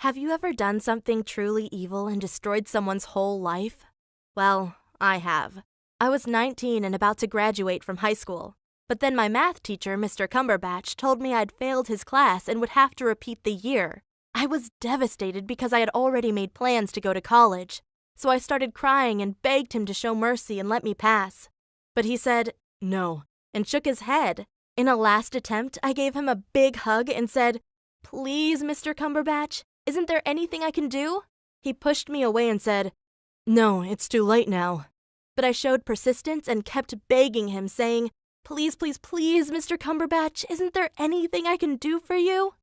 Have you ever done something truly evil and destroyed someone's whole life? Well, I have. I was 19 and about to graduate from high school. But then my math teacher, Mr. Cumberbatch, told me I'd failed his class and would have to repeat the year. I was devastated because I had already made plans to go to college. So I started crying and begged him to show mercy and let me pass. But he said, no, and shook his head. In a last attempt, I gave him a big hug and said, "Please, Mr. Cumberbatch, isn't there anything I can do?" He pushed me away and said, "No, it's too late now." But I showed persistence and kept begging him, saying, "Please, please, please, Mr. Cumberbatch, isn't there anything I can do for you?"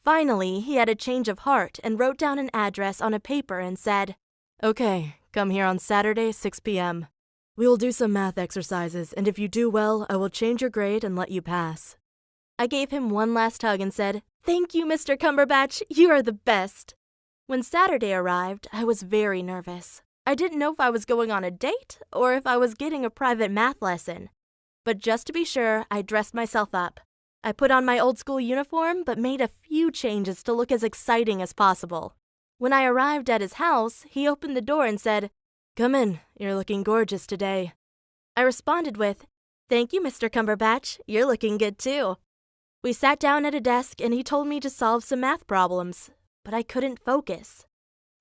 Finally, he had a change of heart and wrote down an address on a paper and said, "Okay, come here on Saturday, 6 p.m. We will do some math exercises, and if you do well, I will change your grade and let you pass." I gave him one last hug and said, "Thank you, Mr. Cumberbatch, you are the best." When Saturday arrived, I was very nervous. I didn't know if I was going on a date or if I was getting a private math lesson. But just to be sure, I dressed myself up. I put on my old school uniform, but made a few changes to look as exciting as possible. When I arrived at his house, he opened the door and said, "Come in, you're looking gorgeous today." I responded with, "Thank you, Mr. Cumberbatch, you're looking good too." We sat down at a desk and he told me to solve some math problems, but I couldn't focus.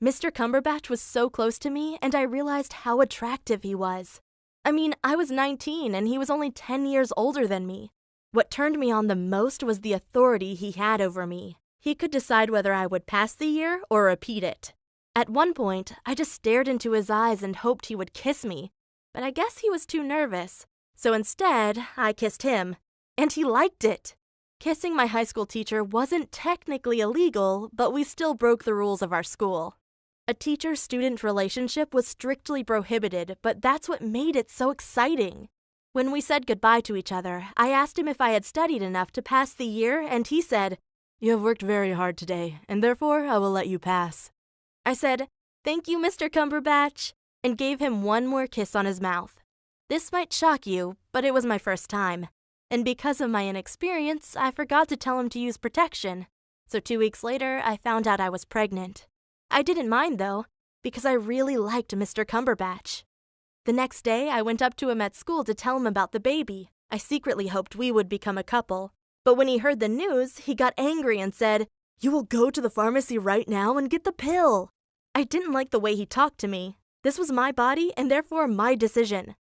Mr. Cumberbatch was so close to me and I realized how attractive he was. I mean, I was 19 and he was only 10 years older than me. What turned me on the most was the authority he had over me. He could decide whether I would pass the year or repeat it. At one point, I just stared into his eyes and hoped he would kiss me, but I guess he was too nervous. So instead, I kissed him, and he liked it. Kissing my high school teacher wasn't technically illegal, but we still broke the rules of our school. A teacher-student relationship was strictly prohibited, but that's what made it so exciting. When we said goodbye to each other, I asked him if I had studied enough to pass the year, and he said, "You have worked very hard today, and therefore I will let you pass." I said, "Thank you, Mr. Cumberbatch," and gave him one more kiss on his mouth. This might shock you, but it was my first time. And because of my inexperience, I forgot to tell him to use protection. So 2 weeks later, I found out I was pregnant. I didn't mind, though, because I really liked Mr. Cumberbatch. The next day, I went up to him at school to tell him about the baby. I secretly hoped we would become a couple. But when he heard the news, he got angry and said, "You will go to the pharmacy right now and get the pill." I didn't like the way he talked to me. This was my body and therefore my decision.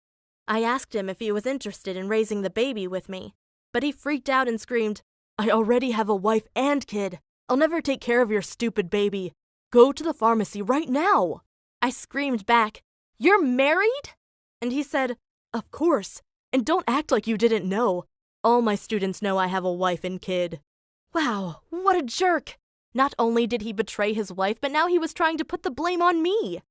I asked him if he was interested in raising the baby with me, but he freaked out and screamed, "I already have a wife and kid. I'll never take care of your stupid baby. Go to the pharmacy right now." I screamed back, "You're married?" And he said, "Of course, and don't act like you didn't know. All my students know I have a wife and kid." Wow, what a jerk! Not only did he betray his wife, but now he was trying to put the blame on me.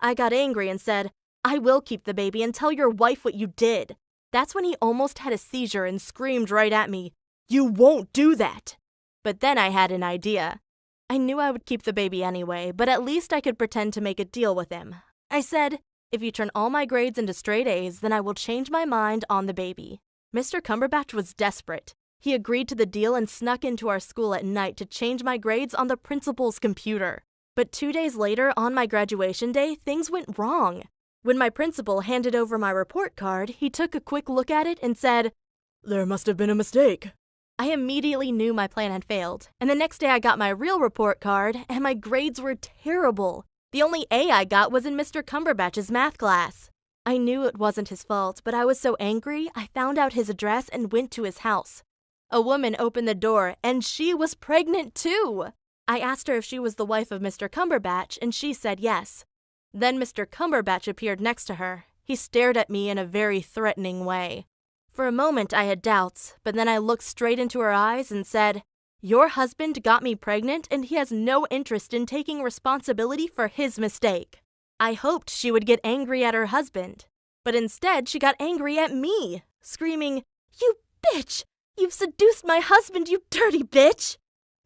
I got angry and said, "I will keep the baby and tell your wife what you did." That's when he almost had a seizure and screamed right at me, "You won't do that." But then I had an idea. I knew I would keep the baby anyway, but at least I could pretend to make a deal with him. I said, "If you turn all my grades into straight A's, then I will change my mind on the baby." Mr. Cumberbatch was desperate. He agreed to the deal and snuck into our school at night to change my grades on the principal's computer. But 2 days later, on my graduation day, things went wrong. When my principal handed over my report card, he took a quick look at it and said, "There must have been a mistake." I immediately knew my plan had failed, and the next day I got my real report card, and my grades were terrible. The only A I got was in Mr. Cumberbatch's math class. I knew it wasn't his fault, but I was so angry, I found out his address and went to his house. A woman opened the door, and she was pregnant too. I asked her if she was the wife of Mr. Cumberbatch, and she said yes. Then Mr. Cumberbatch appeared next to her. He stared at me in a very threatening way. For a moment I had doubts, but then I looked straight into her eyes and said, "Your husband got me pregnant and he has no interest in taking responsibility for his mistake." I hoped she would get angry at her husband, but instead she got angry at me, screaming, "You bitch! You've seduced my husband, you dirty bitch!"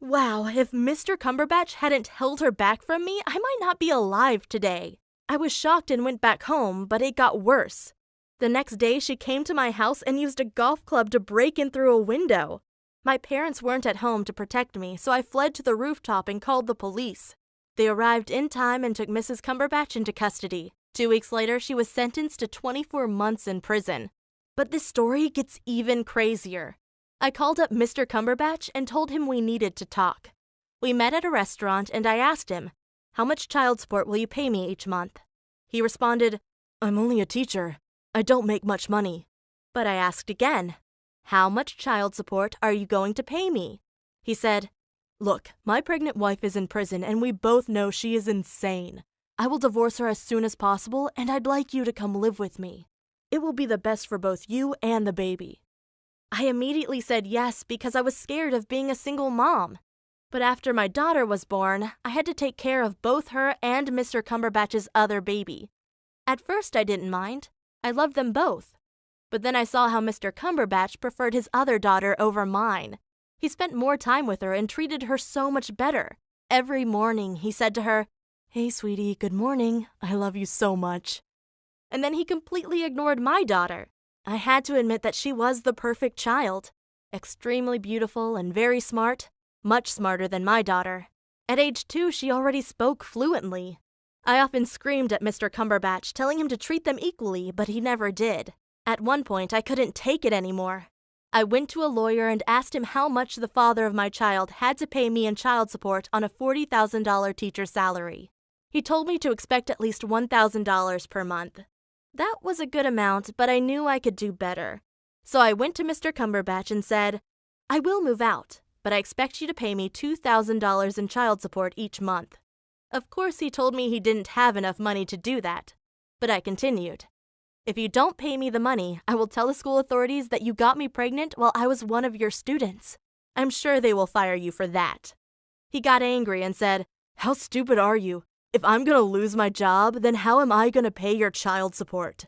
Wow, if Mr. Cumberbatch hadn't held her back from me, I might not be alive today. I was shocked and went back home, but it got worse. The next day, she came to my house and used a golf club to break in through a window. My parents weren't at home to protect me, so I fled to the rooftop and called the police. They arrived in time and took Mrs. Cumberbatch into custody. 2 weeks later, she was sentenced to 24 months in prison. But this story gets even crazier. I called up Mr. Cumberbatch and told him we needed to talk. We met at a restaurant and I asked him, "How much child support will you pay me each month?" He responded, "I'm only a teacher. I don't make much money." But I asked again, "How much child support are you going to pay me?" He said, "Look, my pregnant wife is in prison and we both know she is insane. I will divorce her as soon as possible and I'd like you to come live with me. It will be the best for both you and the baby." I immediately said yes because I was scared of being a single mom. But after my daughter was born, I had to take care of both her and Mr. Cumberbatch's other baby. At first I didn't mind. I loved them both. But then I saw how Mr. Cumberbatch preferred his other daughter over mine. He spent more time with her and treated her so much better. Every morning he said to her, "Hey, sweetie, good morning. I love you so much." And then he completely ignored my daughter. I had to admit that she was the perfect child. Extremely beautiful and very smart, much smarter than my daughter. At age 2, she already spoke fluently. I often screamed at Mr. Cumberbatch, telling him to treat them equally, but he never did. At one point, I couldn't take it anymore. I went to a lawyer and asked him how much the father of my child had to pay me in child support on a $40,000 teacher salary. He told me to expect at least $1,000 per month. That was a good amount, but I knew I could do better. So I went to Mr. Cumberbatch and said, "I will move out, but I expect you to pay me $2,000 in child support each month." Of course, he told me he didn't have enough money to do that. But I continued, "If you don't pay me the money, I will tell the school authorities that you got me pregnant while I was one of your students. I'm sure they will fire you for that." He got angry and said, "How stupid are you? If I'm going to lose my job, then how am I going to pay your child support?"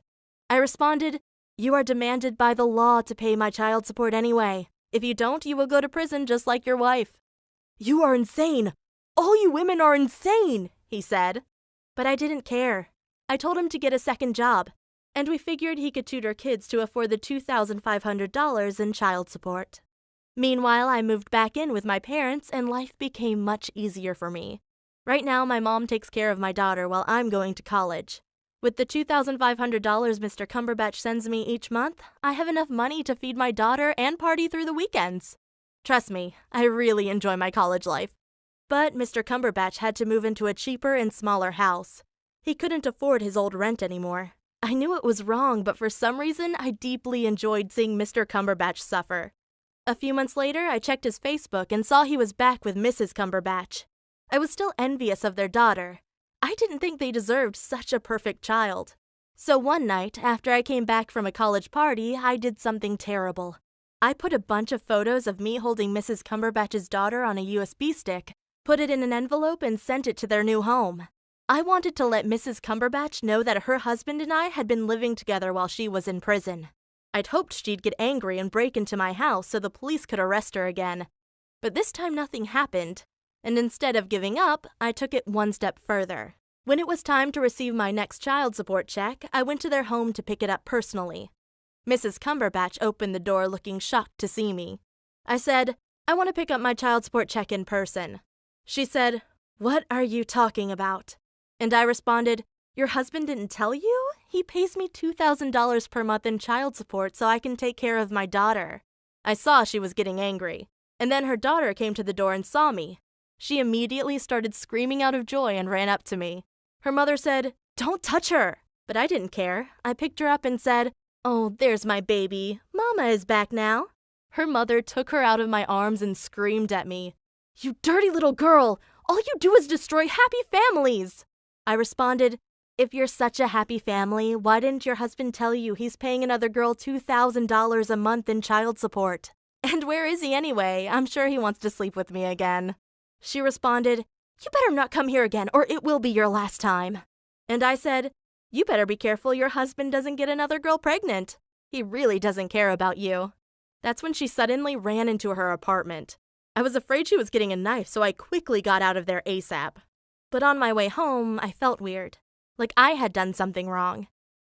I responded, "You are demanded by the law to pay my child support anyway. If you don't, you will go to prison just like your wife." "You are insane. All you women are insane," he said. But I didn't care. I told him to get a second job, and we figured he could tutor kids to afford the $2,500 in child support. Meanwhile, I moved back in with my parents and life became much easier for me. Right now, my mom takes care of my daughter while I'm going to college. With the $2,500 Mr. Cumberbatch sends me each month, I have enough money to feed my daughter and party through the weekends. Trust me, I really enjoy my college life. But Mr. Cumberbatch had to move into a cheaper and smaller house. He couldn't afford his old rent anymore. I knew it was wrong, but for some reason, I deeply enjoyed seeing Mr. Cumberbatch suffer. A few months later, I checked his Facebook and saw he was back with Mrs. Cumberbatch. I was still envious of their daughter. I didn't think they deserved such a perfect child. So one night, after I came back from a college party, I did something terrible. I put a bunch of photos of me holding Mrs. Cumberbatch's daughter on a USB stick, put it in an envelope, and sent it to their new home. I wanted to let Mrs. Cumberbatch know that her husband and I had been living together while she was in prison. I'd hoped she'd get angry and break into my house so the police could arrest her again. But this time nothing happened. And instead of giving up, I took it one step further. When it was time to receive my next child support check, I went to their home to pick it up personally. Mrs. Cumberbatch opened the door looking shocked to see me. I said, "I want to pick up my child support check in person." She said, "What are you talking about?" And I responded, "Your husband didn't tell you? He pays me $2,000 per month in child support so I can take care of my daughter." I saw she was getting angry, and then her daughter came to the door and saw me. She immediately started screaming out of joy and ran up to me. Her mother said, "Don't touch her!" But I didn't care. I picked her up and said, "Oh, there's my baby. Mama is back now." Her mother took her out of my arms and screamed at me, "You dirty little girl! All you do is destroy happy families!" I responded, "If you're such a happy family, why didn't your husband tell you he's paying another girl $2,000 a month in child support? And where is he anyway? I'm sure he wants to sleep with me again." She responded, "You better not come here again or it will be your last time." And I said, "You better be careful your husband doesn't get another girl pregnant. He really doesn't care about you." That's when she suddenly ran into her apartment. I was afraid she was getting a knife, so I quickly got out of there ASAP. But on my way home, I felt weird, like I had done something wrong.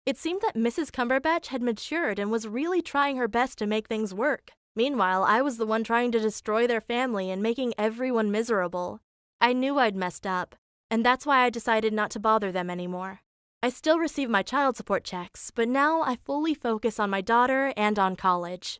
It seemed that Mrs. Cumberbatch had matured and was really trying her best to make things work. Meanwhile, I was the one trying to destroy their family and making everyone miserable. I knew I'd messed up, and that's why I decided not to bother them anymore. I still receive my child support checks, but now I fully focus on my daughter and on college.